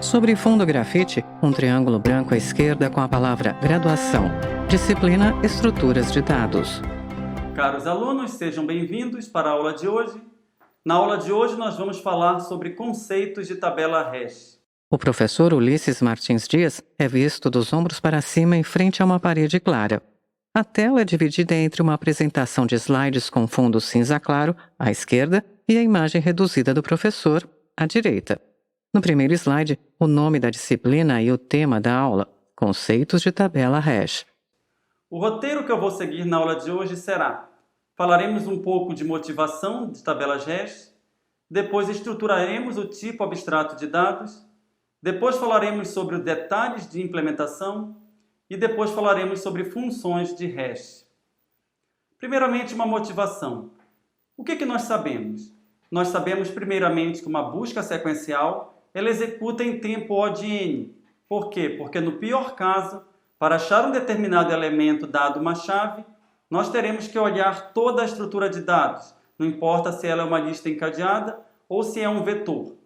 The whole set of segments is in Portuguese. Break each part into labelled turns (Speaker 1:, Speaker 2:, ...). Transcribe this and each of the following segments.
Speaker 1: Sobre fundo grafite, um triângulo branco à esquerda com a palavra graduação. Disciplina Estruturas de Dados.
Speaker 2: Caros alunos, sejam bem-vindos para a aula de hoje. Na aula de hoje nós vamos falar sobre conceitos de tabela hash.
Speaker 1: O professor Ulisses Martins Dias é visto dos ombros para cima em frente a uma parede clara. A tela é dividida entre uma apresentação de slides com fundo cinza claro, à esquerda, e a imagem reduzida do professor, à direita. No primeiro slide, o nome da disciplina e o tema da aula, conceitos de tabela hash.
Speaker 2: O roteiro que eu vou seguir na aula de hoje será: falaremos um pouco de motivação de tabelas hash, depois estruturaremos o tipo abstrato de dados, depois falaremos sobre os detalhes de implementação e depois falaremos sobre funções de hash. Primeiramente, uma motivação. O que nós sabemos? Nós sabemos primeiramente que uma busca sequencial ela executa em tempo O de n. Por quê? Porque no pior caso, para achar um determinado elemento dado uma chave, nós teremos que olhar toda a estrutura de dados, não importa se ela é uma lista encadeada ou se é um vetor.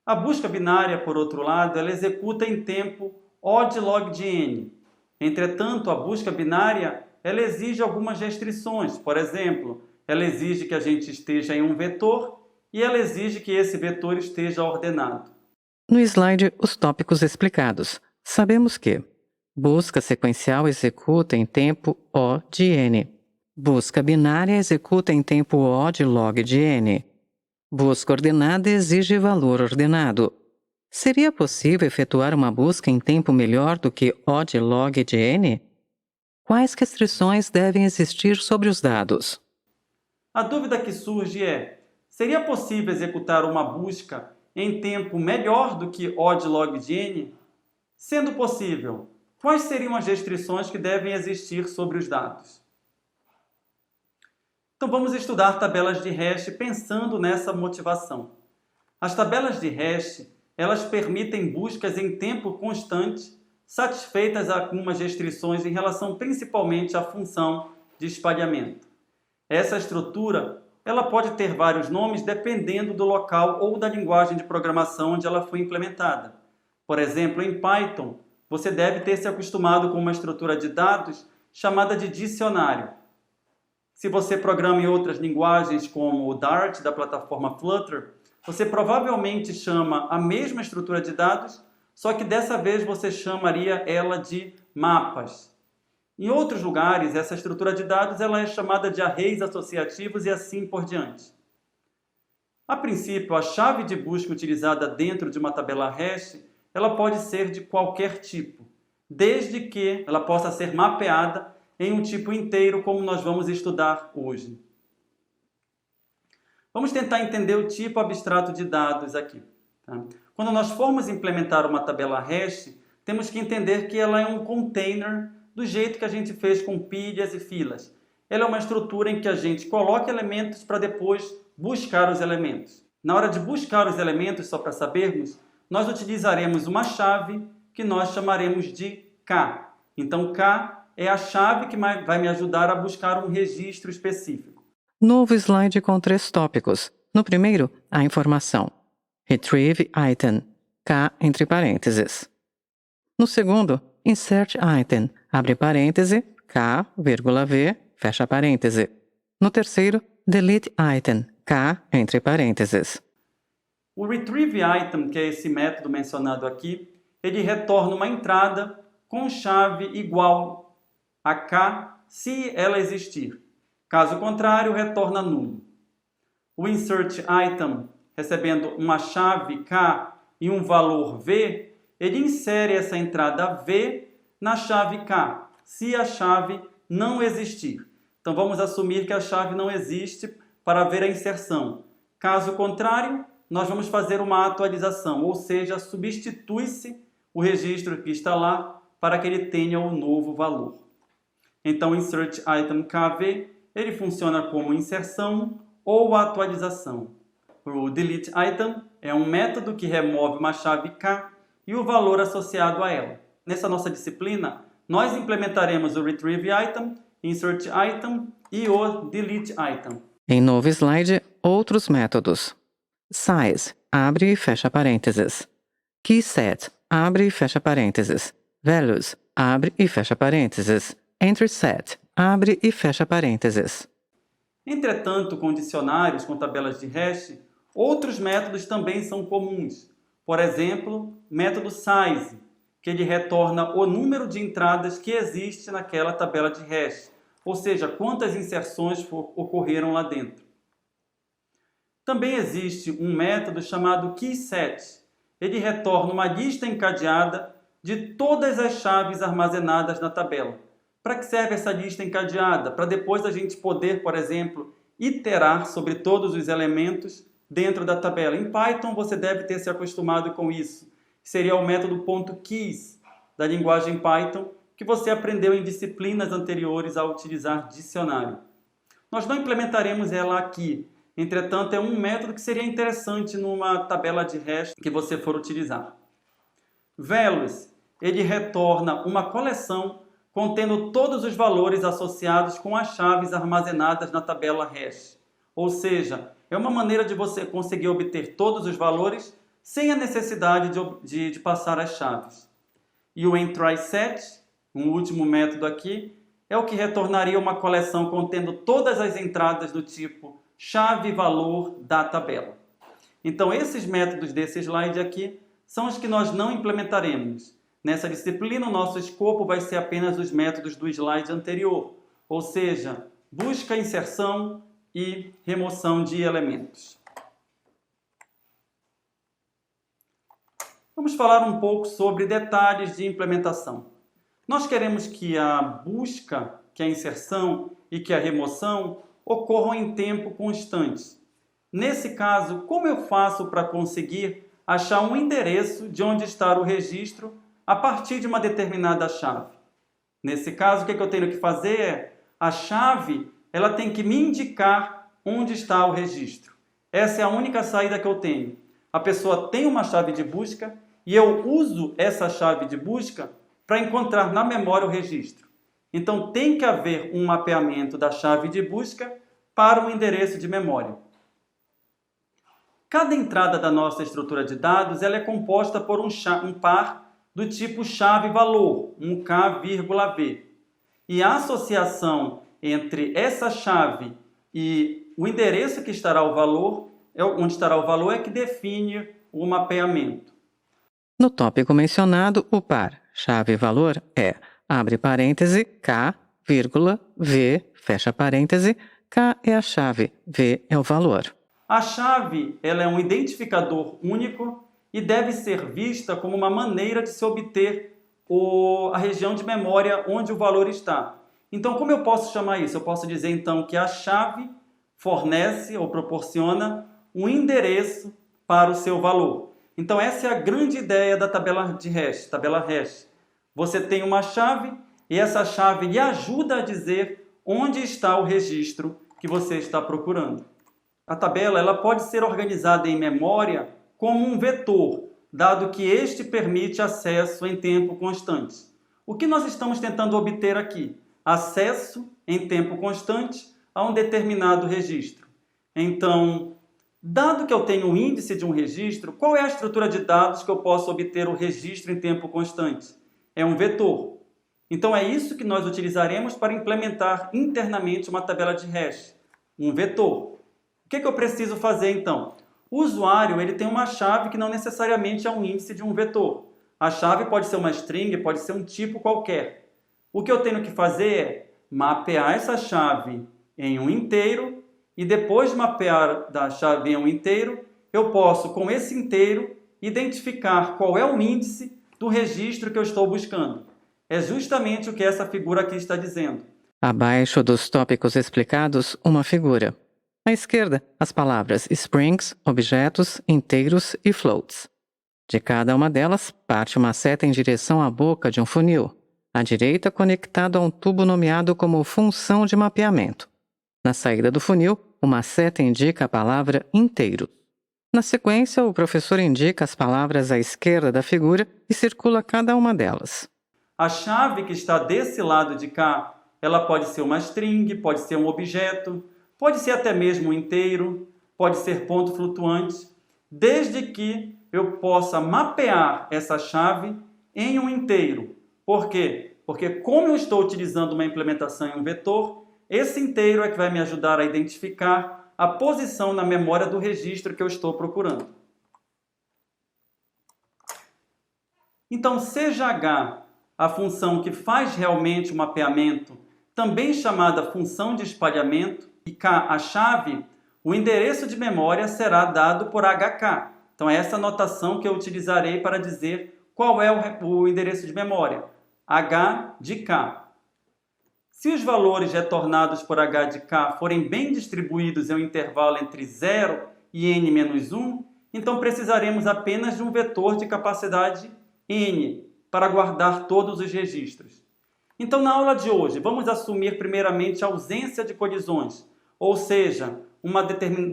Speaker 2: A busca binária, por outro lado, ela executa em tempo O de log de n. Entretanto, a busca binária ela exige algumas restrições. Por exemplo, ela exige que a gente esteja em um vetor e ela exige que esse vetor esteja ordenado.
Speaker 1: No slide, os tópicos explicados. Sabemos que busca sequencial executa em tempo O de n. Busca binária executa em tempo O de log de n. Busca ordenada exige valor ordenado. Seria possível efetuar uma busca em tempo melhor do que O de log de n? Quais restrições devem existir sobre os dados?
Speaker 2: A dúvida que surge é: seria possível executar uma busca em tempo melhor do que O de log de n? Sendo possível, quais seriam as restrições que devem existir sobre os dados? Então vamos estudar tabelas de hash pensando nessa motivação. As tabelas de hash, elas permitem buscas em tempo constante, satisfeitas algumas restrições em relação principalmente à função de espalhamento. Essa estrutura ela pode ter vários nomes dependendo do local ou da linguagem de programação onde ela foi implementada. Por exemplo, em Python, você deve ter se acostumado com uma estrutura de dados chamada de dicionário. Se você programa em outras linguagens, como o Dart, da plataforma Flutter, você provavelmente chama a mesma estrutura de dados, só que dessa vez você chamaria ela de mapas. Em outros lugares, essa estrutura de dados ela é chamada de arrays associativos e assim por diante. A princípio, a chave de busca utilizada dentro de uma tabela hash ela pode ser de qualquer tipo, desde que ela possa ser mapeada em um tipo inteiro, como nós vamos estudar hoje. Vamos tentar entender o tipo abstrato de dados aqui. Tá? Quando nós formos implementar uma tabela hash, temos que entender que ela é um container do jeito que a gente fez com pilhas e filas. Ela é uma estrutura em que a gente coloca elementos para depois buscar os elementos. Na hora de buscar os elementos, só para sabermos, nós utilizaremos uma chave que nós chamaremos de K. Então, K é a chave que vai me ajudar a buscar um registro específico.
Speaker 1: Novo slide com 3 tópicos. No primeiro, a informação. Retrieve item. K entre parênteses. No segundo, insert item. Abre parêntese, K, vírgula V, fecha parêntese. No terceiro, delete item. K entre parênteses.
Speaker 2: O retrieve item, que é esse método mencionado aqui, ele retorna uma entrada com chave igual a K se ela existir. Caso contrário, retorna nulo. O insert item, recebendo uma chave K e um valor V, ele insere essa entrada V na chave K, se a chave não existir. Então vamos assumir que a chave não existe para ver a inserção. Caso contrário, nós vamos fazer uma atualização, ou seja, substitui-se o registro que está lá para que ele tenha o novo valor. Então, o insert item KV, ele funciona como inserção ou atualização. O delete item é um método que remove uma chave K e o valor associado a ela. Nessa nossa disciplina, nós implementaremos o retrieve item, insert item e o delete item.
Speaker 1: Em novo slide, outros métodos. Size, abre e fecha parênteses. Key set, abre e fecha parênteses. Values, abre e fecha parênteses. Entry set, abre e fecha parênteses.
Speaker 2: Entretanto, com dicionários com tabelas de hash, outros métodos também são comuns. Por exemplo, método size, que ele retorna o número de entradas que existe naquela tabela de hash, ou seja, quantas inserções ocorreram lá dentro. Também existe um método chamado keyset. Ele retorna uma lista encadeada de todas as chaves armazenadas na tabela. Para que serve essa lista encadeada? Para depois a gente poder, por exemplo, iterar sobre todos os elementos dentro da tabela. Em Python você deve ter se acostumado com isso. Seria o método .keys da linguagem Python, que você aprendeu em disciplinas anteriores a utilizar dicionário. Nós não implementaremos ela aqui. Entretanto, é um método que seria interessante numa tabela de hash que você for utilizar. Values, ele retorna uma coleção contendo todos os valores associados com as chaves armazenadas na tabela hash. Ou seja, é uma maneira de você conseguir obter todos os valores sem a necessidade de passar as chaves. E o entrySet, um último método aqui, é o que retornaria uma coleção contendo todas as entradas do tipo chave-valor da tabela. Então, esses métodos desse slide aqui são os que nós não implementaremos. Nessa disciplina, o nosso escopo vai ser apenas os métodos do slide anterior, ou seja, busca, inserção e remoção de elementos. Vamos falar um pouco sobre detalhes de implementação. Nós queremos que a busca, que a inserção e que a remoção ocorram em tempo constante. Nesse caso, como eu faço para conseguir achar um endereço de onde está o registro a partir de uma determinada chave? Nesse caso, o que eu tenho que fazer é, a chave ela tem que me indicar onde está o registro. Essa é a única saída que eu tenho. A pessoa tem uma chave de busca e eu uso essa chave de busca para encontrar na memória o registro. Então, tem que haver um mapeamento da chave de busca para o endereço de memória. Cada entrada da nossa estrutura de dados ela é composta por um par do tipo chave-valor, um K,V. E a associação entre essa chave e o endereço que estará o valor, onde estará o valor, é que define o mapeamento.
Speaker 1: No tópico mencionado, o par chave-valor é, abre parêntese, K, vírgula, V, fecha parêntese, K é a chave, V é o valor.
Speaker 2: A chave ela é um identificador único e deve ser vista como uma maneira de se obter a região de memória onde o valor está. Então, como eu posso chamar isso? Eu posso dizer, então, que a chave fornece ou proporciona um endereço para o seu valor. Então, essa é a grande ideia da tabela de hash, tabela hash. Você tem uma chave e essa chave lhe ajuda a dizer onde está o registro que você está procurando. A tabela ela pode ser organizada em memória como um vetor, dado que este permite acesso em tempo constante. O que nós estamos tentando obter aqui? Acesso em tempo constante a um determinado registro. Então, dado que eu tenho um índice de um registro, qual é a estrutura de dados que eu posso obter o registro em tempo constante? É um vetor. Então, é isso que nós utilizaremos para implementar internamente uma tabela de hash, um vetor. O que eu preciso fazer, então? O usuário ele tem uma chave que não necessariamente é um índice de um vetor. A chave pode ser uma string, pode ser um tipo qualquer. O que eu tenho que fazer é mapear essa chave em um inteiro e depois de mapear da chave em um inteiro, eu posso, com esse inteiro, identificar qual é o índice do registro que eu estou buscando. É justamente o que essa figura aqui está dizendo.
Speaker 1: Abaixo dos tópicos explicados, uma figura. À esquerda, as palavras strings, objetos, inteiros e floats. De cada uma delas, parte uma seta em direção à boca de um funil. À direita, conectado a um tubo nomeado como função de mapeamento. Na saída do funil, uma seta indica a palavra inteiro. Na sequência, o professor indica as palavras à esquerda da figura e circula cada uma delas.
Speaker 2: A chave que está desse lado de cá, ela pode ser uma string, pode ser um objeto, pode ser até mesmo um inteiro, pode ser ponto flutuante, desde que eu possa mapear essa chave em um inteiro. Por quê? Porque como eu estou utilizando uma implementação em um vetor, esse inteiro é que vai me ajudar a identificar a posição na memória do registro que eu estou procurando. Então, seja H a função que faz realmente o mapeamento, também chamada função de espalhamento, e K a chave, o endereço de memória será dado por HK. Então, é essa notação que eu utilizarei para dizer qual é o endereço de memória. H de K. Se os valores retornados por H de K forem bem distribuídos em um intervalo entre 0 e n-1, então precisaremos apenas de um vetor de capacidade n para guardar todos os registros. Então, na aula de hoje, vamos assumir primeiramente a ausência de colisões, ou seja,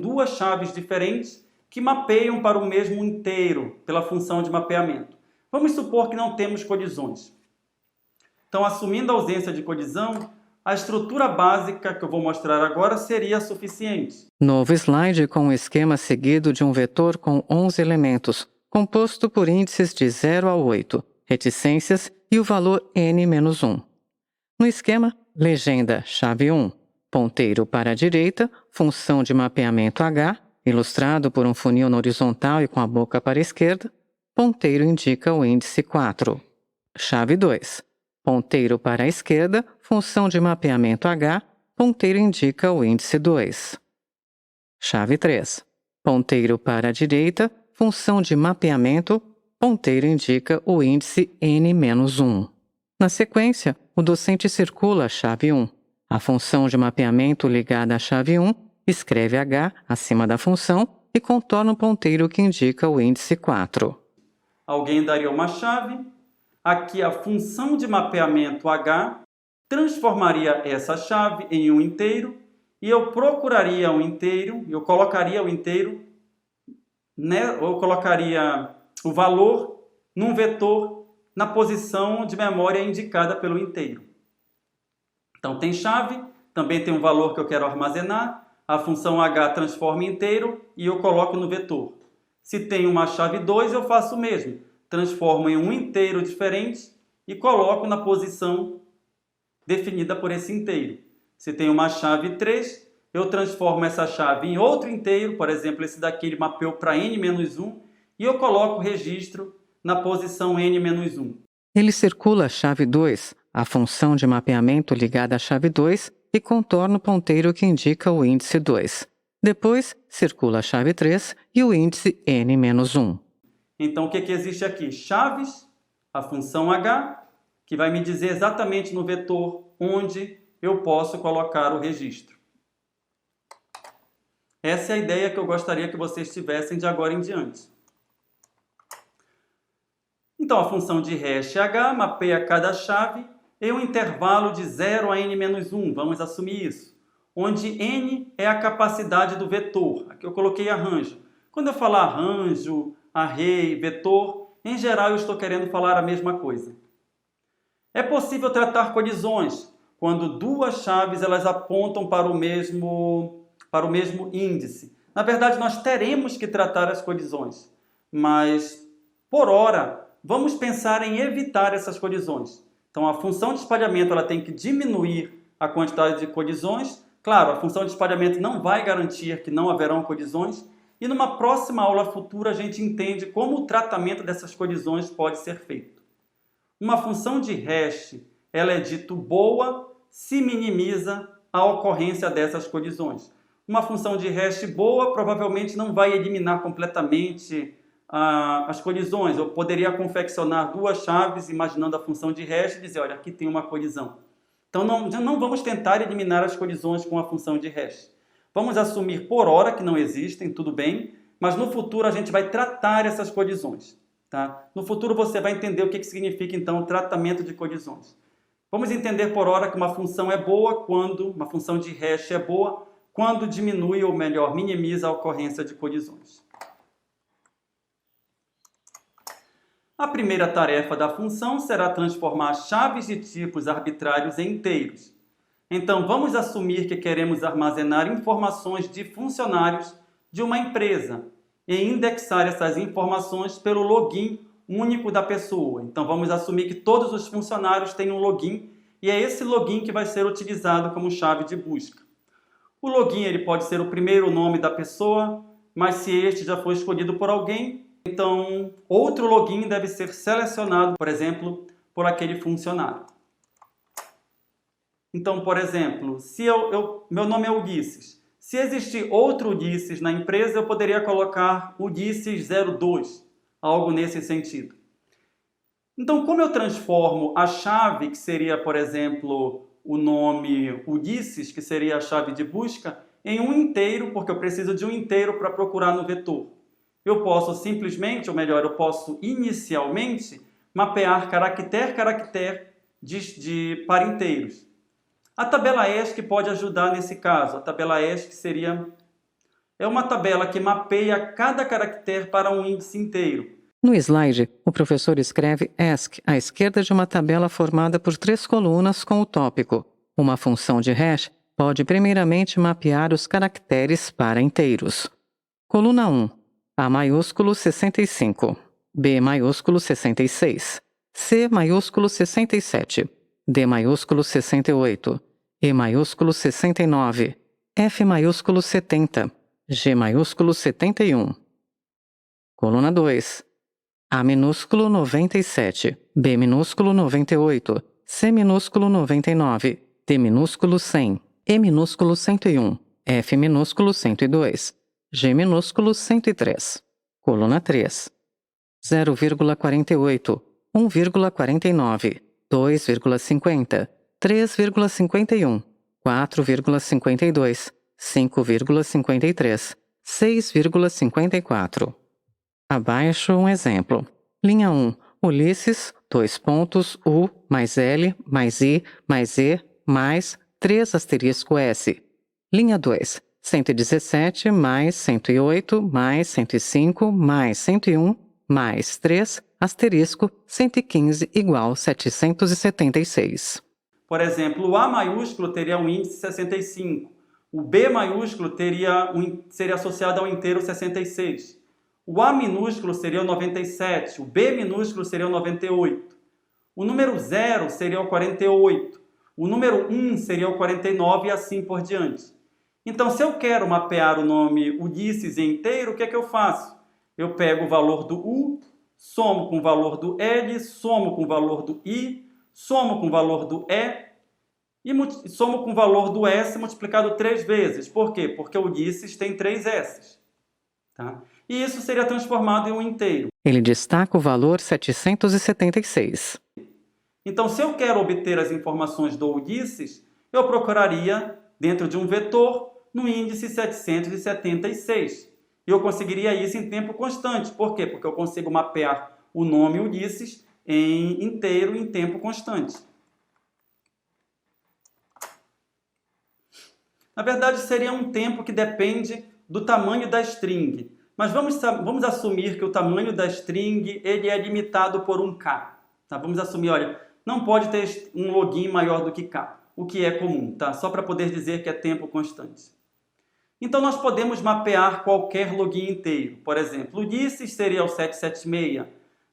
Speaker 2: duas chaves diferentes que mapeiam para o mesmo inteiro pela função de mapeamento. Vamos supor que não temos colisões. Então, assumindo a ausência de colisão, a estrutura básica que eu vou mostrar agora seria suficiente.
Speaker 1: Novo slide com o esquema seguido de um vetor com 11 elementos, composto por índices de 0 a 8, reticências e o valor n-1. No esquema, legenda chave 1, ponteiro para a direita, função de mapeamento H, ilustrado por um funil na horizontal e com a boca para a esquerda, ponteiro indica o índice 4. Chave 2, ponteiro para a esquerda, função de mapeamento H, ponteiro indica o índice 2. Chave 3, ponteiro para a direita, função de mapeamento, ponteiro indica o índice n-1. Na sequência, o docente circula a chave 1. A função de mapeamento ligada à chave 1 escreve H acima da função e contorna o ponteiro que indica o índice 4.
Speaker 2: Alguém daria uma chave. Aqui a função de mapeamento H transformaria essa chave em um inteiro e eu procuraria um inteiro, eu colocaria o inteiro, eu colocaria o valor num vetor na posição de memória indicada pelo inteiro. Então tem chave, também tem um valor que eu quero armazenar, a função H transforma em inteiro e eu coloco no vetor. Se tem uma chave 2, eu faço o mesmo, transformo em um inteiro diferente e coloco na posição definida por esse inteiro. Se tem uma chave 3, eu transformo essa chave em outro inteiro, por exemplo, esse daqui ele mapeou para n-1, e eu coloco o registro na posição n-1.
Speaker 1: Ele circula a chave 2, a função de mapeamento ligada à chave 2, e contorna o ponteiro que indica o índice 2. Depois, circula a chave 3 e o índice n-1.
Speaker 2: Então, o que existe aqui? Chaves, a função H, que vai me dizer exatamente no vetor onde eu posso colocar o registro. Essa é a ideia que eu gostaria que vocês tivessem de agora em diante. Então, a função de hash H mapeia cada chave em um intervalo de 0 a n-1. Vamos assumir isso. Onde n é a capacidade do vetor. Aqui eu coloquei arranjo. Quando eu falar arranjo, array, vetor, em geral eu estou querendo falar a mesma coisa. É possível tratar colisões quando duas chaves elas apontam para o mesmo índice. Na verdade, nós teremos que tratar as colisões, mas, por hora, vamos pensar em evitar essas colisões. Então, a função de espalhamento ela tem que diminuir a quantidade de colisões. Claro, a função de espalhamento não vai garantir que não haverão colisões. E numa próxima aula futura, a gente entende como o tratamento dessas colisões pode ser feito. Uma função de hash ela é dito boa se minimiza a ocorrência dessas colisões. Uma função de hash boa provavelmente não vai eliminar completamente as colisões. Eu poderia confeccionar duas chaves imaginando a função de hash e dizer, olha, aqui tem uma colisão. Então não vamos tentar eliminar as colisões com a função de hash. Vamos assumir por hora que não existem, tudo bem, mas no futuro a gente vai tratar essas colisões. Tá? No futuro você vai entender o que significa então o tratamento de colisões. Vamos entender por hora que uma função é boa quando, uma função de hash é boa quando diminui ou melhor, minimiza a ocorrência de colisões. A primeira tarefa da função será transformar chaves de tipos arbitrários em inteiros. Então, vamos assumir que queremos armazenar informações de funcionários de uma empresa em indexar essas informações pelo login único da pessoa. Então, vamos assumir que todos os funcionários têm um login e é esse login que vai ser utilizado como chave de busca. O login ele pode ser o primeiro nome da pessoa, mas se este já foi escolhido por alguém, então outro login deve ser selecionado, por exemplo, por aquele funcionário. Então, por exemplo, se meu nome é Ulisses. Se existir outro Ulisses na empresa, eu poderia colocar Ulisses 02, algo nesse sentido. Então, como eu transformo a chave, que seria, por exemplo, o nome Ulisses, que seria a chave de busca, em um inteiro, porque eu preciso de um inteiro para procurar no vetor. Eu posso simplesmente, ou melhor, eu posso inicialmente mapear caractere para inteiros. A tabela ESC pode ajudar nesse caso. A tabela ESC é uma tabela que mapeia cada caractere para um índice inteiro.
Speaker 1: No slide, o professor escreve ESC à esquerda de uma tabela formada por 3 colunas com o tópico. Uma função de hash pode primeiramente mapear os caracteres para inteiros. Coluna 1. A maiúsculo 65. B maiúsculo 66. C maiúsculo 67. D maiúsculo 68. E maiúsculo 69. F maiúsculo 70. G maiúsculo 71. Coluna 2. A minúsculo 97, B minúsculo 98, C minúsculo 99, D minúsculo 100, E minúsculo 101, F minúsculo 102, G minúsculo 103. Coluna 3. 0,48, 1,49, 2,50, 3,51, 4,52, 5,53, 6,54. Abaixo um exemplo. Linha 1. Ulisses, U mais L mais I mais E mais 3 asterisco S. Linha 2. 117 mais 108 mais 105 mais 101 mais 3 asterisco 115 igual 776.
Speaker 2: Por exemplo, o A maiúsculo teria um índice 65. O B maiúsculo seria associado ao inteiro 66. O A minúsculo seria o 97, o B minúsculo seria o 98. O número 0 seria o 48. O número 1 seria o 49 e assim por diante. Então, se eu quero mapear o nome Ulisses em inteiro, o que é que eu faço? Eu pego o valor do U, somo com o valor do L, somo com o valor do I, somo com o valor do E e somo com o valor do S multiplicado 3 vezes. Por quê? Porque o Ulisses tem 3 S's. Tá? E isso seria transformado em um inteiro.
Speaker 1: Ele destaca o valor 776.
Speaker 2: Então, se eu quero obter as informações do Ulisses, eu procuraria, dentro de um vetor, no índice 776. E eu conseguiria isso em tempo constante. Por quê? Porque eu consigo mapear o nome Ulisses em inteiro em tempo constante. Na verdade, seria um tempo que depende do tamanho da string. Mas vamos assumir que o tamanho da string ele é limitado por um K. Tá? Vamos assumir, olha, não pode ter um login maior do que K, o que é comum, tá? Só para poder dizer que é tempo constante. Então, nós podemos mapear qualquer login inteiro. Por exemplo, Ulisses seria o 776,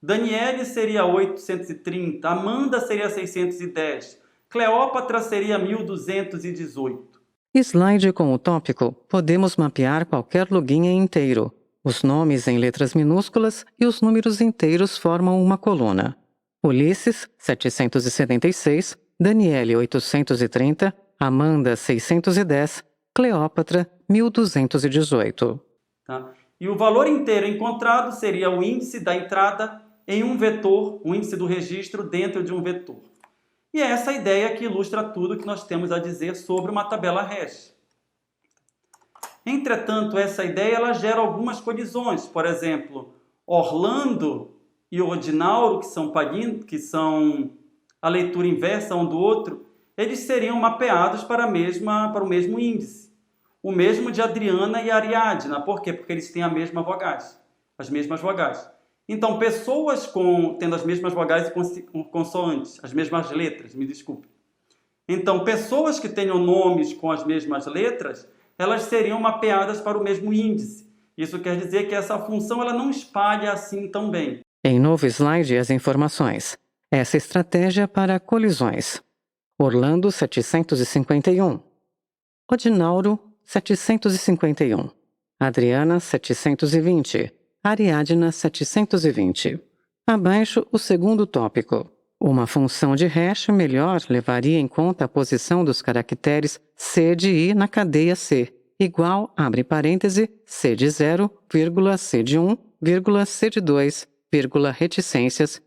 Speaker 2: Daniele seria 830, Amanda seria 610, Cleópatra seria 1218.
Speaker 1: Slide com o tópico, podemos mapear qualquer login em inteiro. Os nomes em letras minúsculas e os números inteiros formam uma coluna. Ulisses, 776, Daniele, 830, Amanda, 610, Cleópatra, 1218.
Speaker 2: Tá? E o valor inteiro encontrado seria o índice da entrada em um vetor, o índice do registro dentro de um vetor. E é essa ideia que ilustra tudo que nós temos a dizer sobre uma tabela hash. Entretanto, essa ideia ela gera algumas colisões. Por exemplo, Orlando e Ordinauro, que são a leitura inversa um do outro, eles seriam mapeados para o mesmo índice. O mesmo de Adriana e Ariadna. Por quê? Porque eles têm as mesmas vogais. Então, pessoas tendo as mesmas vogais e consoantes, as mesmas letras, me desculpe. Então, pessoas que tenham nomes com as mesmas letras, elas seriam mapeadas para o mesmo índice. Isso quer dizer que essa função ela não espalha assim tão bem.
Speaker 1: Em novo slide, as informações. Essa estratégia para colisões. Orlando 751. Odinauro 751. Adriana 720. Ariadna 720. Abaixo, o segundo tópico. Uma função de hash melhor levaria em conta a posição dos caracteres C de I na cadeia C, igual, abre parêntese, C de 0, C de 1, C de 2, reticências,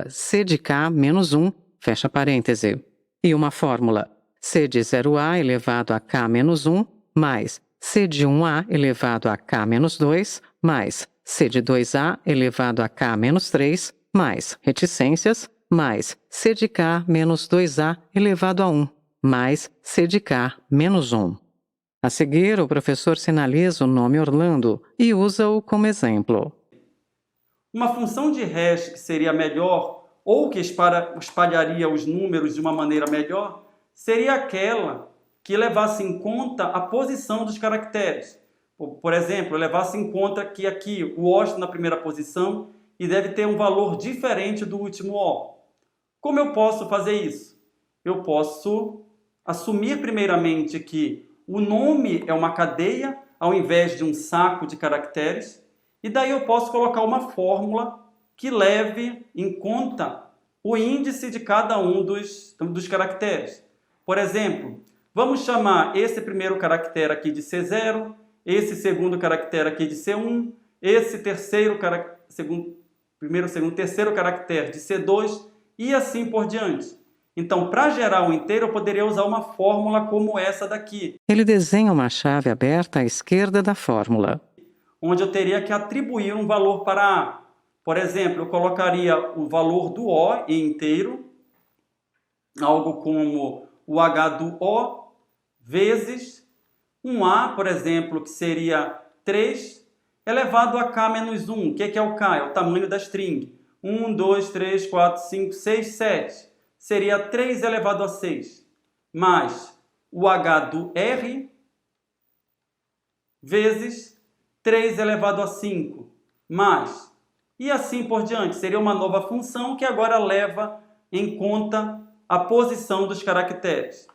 Speaker 1: C de K menos 1, fecha parêntese. E uma fórmula, C de 0A elevado a K menos 1, mais C de 1A elevado a K menos 2, mais C de 2A elevado a K menos 3, mais reticências, mais C de K menos 2A elevado a 1, mais C de K menos 1. A seguir, o professor sinaliza o nome Orlando e usa-o como exemplo.
Speaker 2: Uma função de hash que seria melhor, ou que espalharia os números de uma maneira melhor, seria aquela que levasse em conta a posição dos caracteres. Por exemplo, levasse em conta que aqui o O está na primeira posição e deve ter um valor diferente do último O. Como eu posso fazer isso? Eu posso assumir primeiramente que o nome é uma cadeia ao invés de um saco de caracteres, e daí eu posso colocar uma fórmula que leve em conta o índice de cada um dos caracteres. Por exemplo, vamos chamar esse primeiro caractere aqui de C0, esse segundo caractere aqui de C1, esse terceiro caractere de C2 e assim por diante. Então, para gerar um inteiro, eu poderia usar uma fórmula como essa daqui.
Speaker 1: Ele desenha uma chave aberta à esquerda da fórmula,
Speaker 2: onde eu teria que atribuir um valor para A. Por exemplo, eu colocaria o valor do O em inteiro, algo como o H do O, vezes um A, por exemplo, que seria 3, elevado a K menos 1. O que é o K? É o tamanho da string. 1, 2, 3, 4, 5, 6, 7. Seria 3 elevado a 6. Mais o H do R, vezes 3 elevado a 5, mais, e assim por diante. Seria uma nova função que agora leva em conta a posição dos caracteres.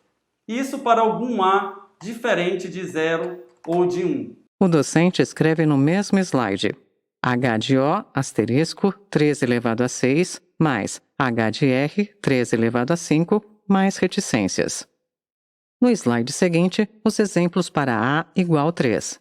Speaker 2: Isso para algum A diferente de 0 ou de 1.
Speaker 1: O docente escreve no mesmo slide. H de O, asterisco, 3 elevado a 6, mais H de R, 3 elevado a 5, mais reticências. No slide seguinte, os exemplos para A igual 3.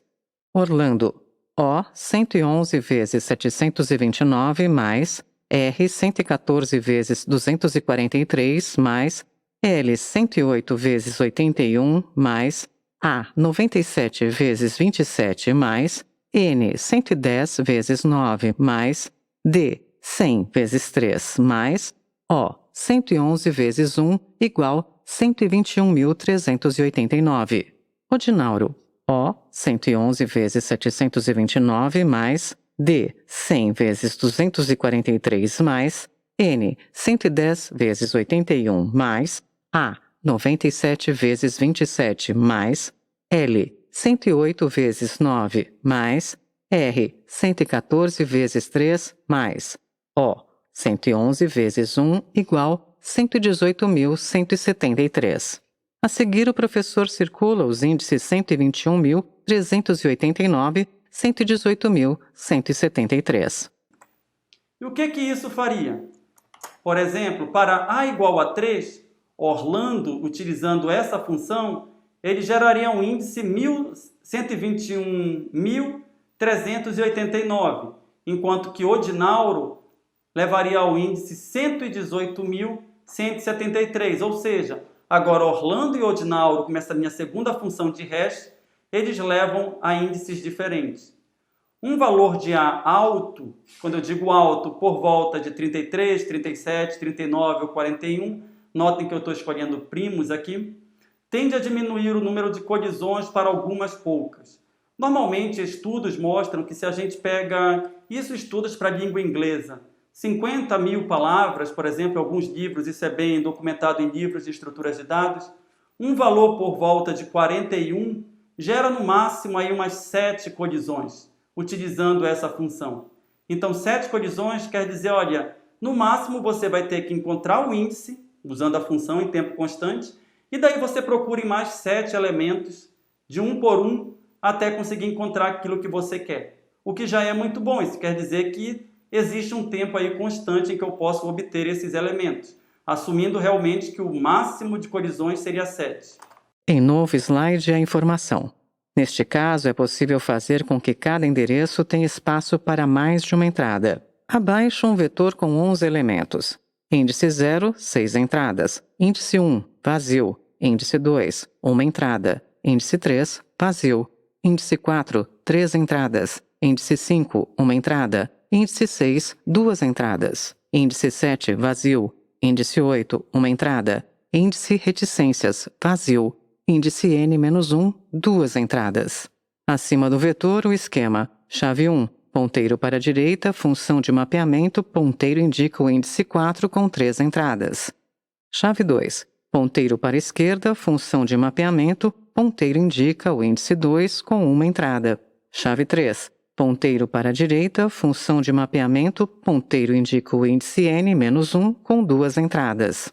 Speaker 1: Orlando, O 111 vezes 729 mais R 114 vezes 243 mais L 108 vezes 81 mais A 97 vezes 27 mais N 110 vezes 9 mais D 100 vezes 3 mais O 111 vezes 1 igual 121.389. Odinauro, O 111 vezes 729 mais D 100 vezes 243 mais N 110 vezes 81 mais A 97 vezes 27 mais L 108 vezes 9 mais R 114 vezes 3 mais O 111 vezes 1 igual 118.173. A seguir, o professor circula os índices 121.389, 118.173.
Speaker 2: E o que isso faria? Por exemplo, para A igual a 3, Orlando, utilizando essa função, ele geraria um índice 121.389, enquanto que Odinauro levaria ao índice 118.173, ou seja, agora Orlando e Odinauro, como essa minha segunda função de hash, eles levam a índices diferentes. Um valor de A alto, quando eu digo alto, por volta de 33, 37, 39 ou 41, notem que eu estou escolhendo primos aqui, tende a diminuir o número de colisões para algumas poucas. Normalmente, estudos mostram que se a gente pega, estudos para a língua inglesa, 50.000 palavras, por exemplo, em alguns livros, isso é bem documentado em livros de estruturas de dados, um valor por volta de 41 gera no máximo aí umas 7 colisões. utilizando essa função. Então, 7 colisões quer dizer, olha, no máximo você vai ter que encontrar o índice, usando a função em tempo constante, e daí você procura em mais 7 elementos, de um por um, até conseguir encontrar aquilo que você quer. O que já é muito bom, isso quer dizer que existe um tempo aí constante em que eu posso obter esses elementos, assumindo realmente que o máximo de colisões seria 7.
Speaker 1: Em novo slide, a informação. Neste caso, é possível fazer com que cada endereço tenha espaço para mais de uma entrada. Abaixo, um vetor com 11 elementos. Índice 0, 6 entradas. Índice 1, vazio. Índice 2, uma entrada. Índice 3, vazio. Índice 4, 3 entradas. Índice 5, uma entrada. Índice 6, 2 entradas. Índice 7, vazio. Índice 8, uma entrada. Índice reticências, vazio. Índice n-1, 2 entradas. Acima do vetor, o esquema. Chave 1, ponteiro para a direita, função de mapeamento, ponteiro indica o índice 4 com 3 entradas. Chave 2, ponteiro para a esquerda, função de mapeamento, ponteiro indica o índice 2 com 1 entrada. Chave 3, ponteiro para a direita, função de mapeamento, ponteiro indica o índice n-1 com 2 entradas.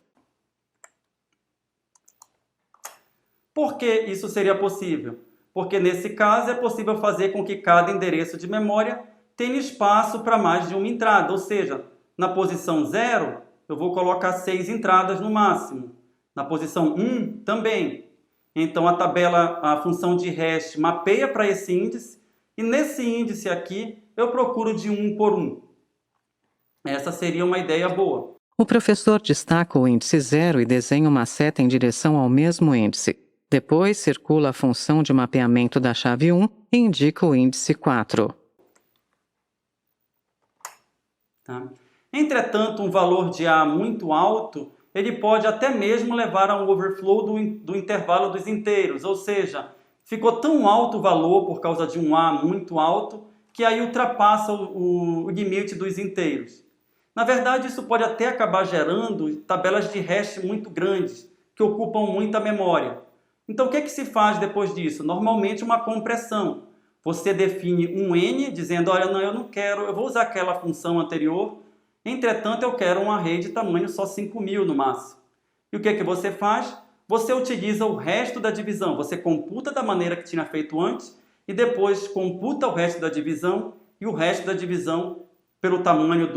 Speaker 2: Por que isso seria possível? Porque nesse caso é possível fazer com que cada endereço de memória tenha espaço para mais de uma entrada, ou seja, na posição 0 eu vou colocar 6 entradas no máximo, na posição 1 também. Então a função de hash mapeia para esse índice e nesse índice aqui eu procuro de 1 por 1. Essa seria uma ideia boa.
Speaker 1: O professor destaca o índice 0 e desenha uma seta em direção ao mesmo índice. Depois, circula a função de mapeamento da chave 1 e indica o índice 4.
Speaker 2: Tá? Entretanto, um valor de A muito alto, ele pode até mesmo levar a um overflow do intervalo dos inteiros, ou seja, ficou tão alto o valor por causa de um A muito alto, que aí ultrapassa o limite dos inteiros. Na verdade, isso pode até acabar gerando tabelas de hash muito grandes, que ocupam muita memória. Então, o que se faz depois disso? Normalmente, uma compressão. Você define um n, dizendo, olha, não, eu não quero, eu vou usar aquela função anterior, entretanto, eu quero um array de tamanho só 5.000 no máximo. E o que você faz? Você utiliza o resto da divisão. Você computa da maneira que tinha feito antes e depois computa o resto da divisão e o resto da divisão pelo tamanho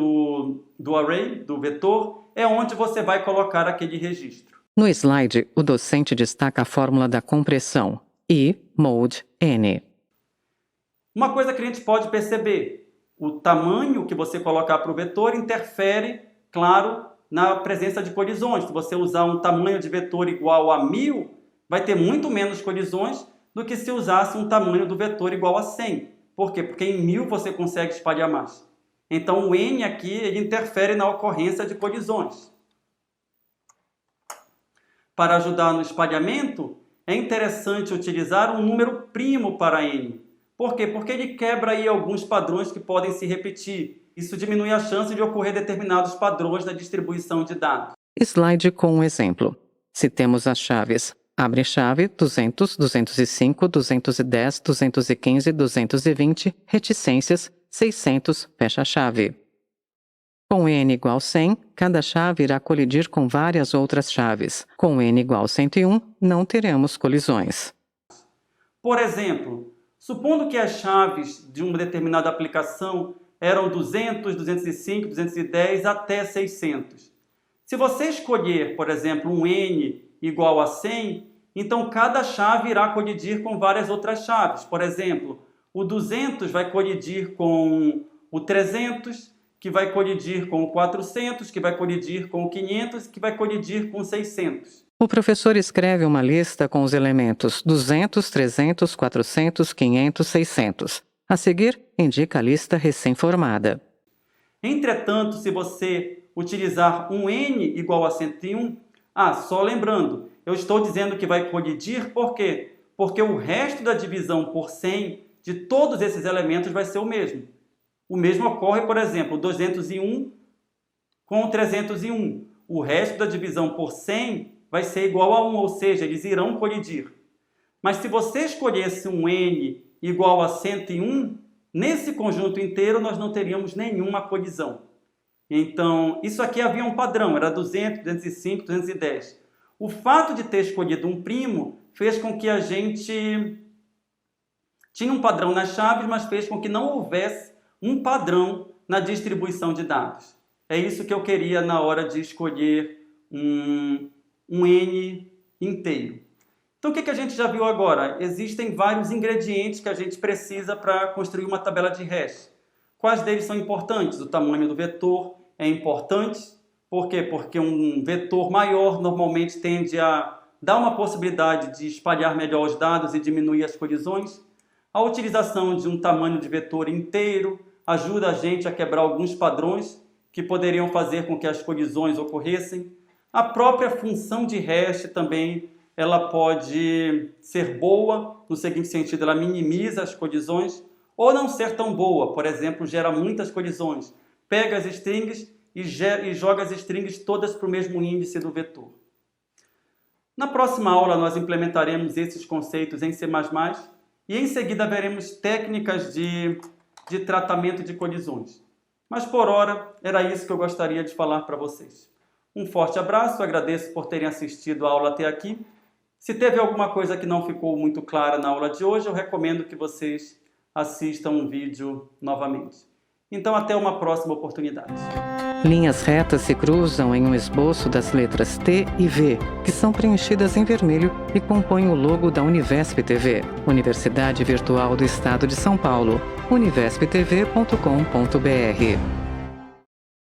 Speaker 2: do array, do vetor, é onde você vai colocar aquele registro.
Speaker 1: No slide, o docente destaca a fórmula da compressão, I mod n.
Speaker 2: Uma coisa que a gente pode perceber, o tamanho que você colocar para o vetor interfere, claro, na presença de colisões. Se você usar um tamanho de vetor igual a 1000, vai ter muito menos colisões do que se usasse um tamanho do vetor igual a 100. Por quê? Porque em 1000 você consegue espalhar mais. Então o n aqui ele interfere na ocorrência de colisões. Para ajudar no espalhamento, é interessante utilizar um número primo para n. Por quê? Porque ele quebra aí alguns padrões que podem se repetir. Isso diminui a chance de ocorrer determinados padrões na distribuição de dados.
Speaker 1: Slide com um exemplo. Se temos as chaves abre chave 200, 205, 210, 215, 220, reticências 600, fecha chave. Com n igual 100, cada chave irá colidir com várias outras chaves. Com n igual 101, não teremos colisões.
Speaker 2: Por exemplo, supondo que as chaves de uma determinada aplicação eram 200, 205, 210 até 600. Se você escolher, por exemplo, um n igual a 100, então cada chave irá colidir com várias outras chaves. Por exemplo, o 200 vai colidir com o 300, que vai colidir com o 400, que vai colidir com o 500, que vai colidir com o 600.
Speaker 1: O professor escreve uma lista com os elementos 200, 300, 400, 500, 600. A seguir, indica a lista recém-formada.
Speaker 2: Entretanto, se você utilizar um n igual a 101, só lembrando, eu estou dizendo que vai colidir, por quê? Porque o resto da divisão por 100 de todos esses elementos vai ser o mesmo. O mesmo ocorre, por exemplo, 201 com 301. O resto da divisão por 100 vai ser igual a 1, ou seja, eles irão colidir. Mas se você escolhesse um n igual a 101, Nesse conjunto inteiro, nós não teríamos nenhuma colisão. Então, isso aqui havia um padrão, era 200, 205, 210. O fato de ter escolhido um primo fez com que a gente tinha um padrão nas chaves, mas fez com que não houvesse um padrão na distribuição de dados. É isso que eu queria na hora de escolher um N inteiro. Então, o que a gente já viu agora? Existem vários ingredientes que a gente precisa para construir uma tabela de hash. Quais deles são importantes? O tamanho do vetor é importante. Por quê? Porque um vetor maior normalmente tende a dar uma possibilidade de espalhar melhor os dados e diminuir as colisões. A utilização de um tamanho de vetor inteiro ajuda a gente a quebrar alguns padrões que poderiam fazer com que as colisões ocorressem. A própria função de hash também ela pode ser boa, no seguinte sentido, ela minimiza as colisões, ou não ser tão boa, por exemplo, gera muitas colisões. Pega as strings e joga as strings todas para o mesmo índice do vetor. Na próxima aula nós implementaremos esses conceitos em C++ e em seguida veremos técnicas de tratamento de colisões. Mas por hora, era isso que eu gostaria de falar para vocês. Um forte abraço, agradeço por terem assistido a aula até aqui. Se teve alguma coisa que não ficou muito clara na aula de hoje, eu recomendo que vocês assistam um vídeo novamente. Então, até uma próxima oportunidade.
Speaker 1: Linhas retas se cruzam em um esboço das letras T e V, que são preenchidas em vermelho e compõem o logo da Univesp TV, Universidade Virtual do Estado de São Paulo, univesptv.com.br.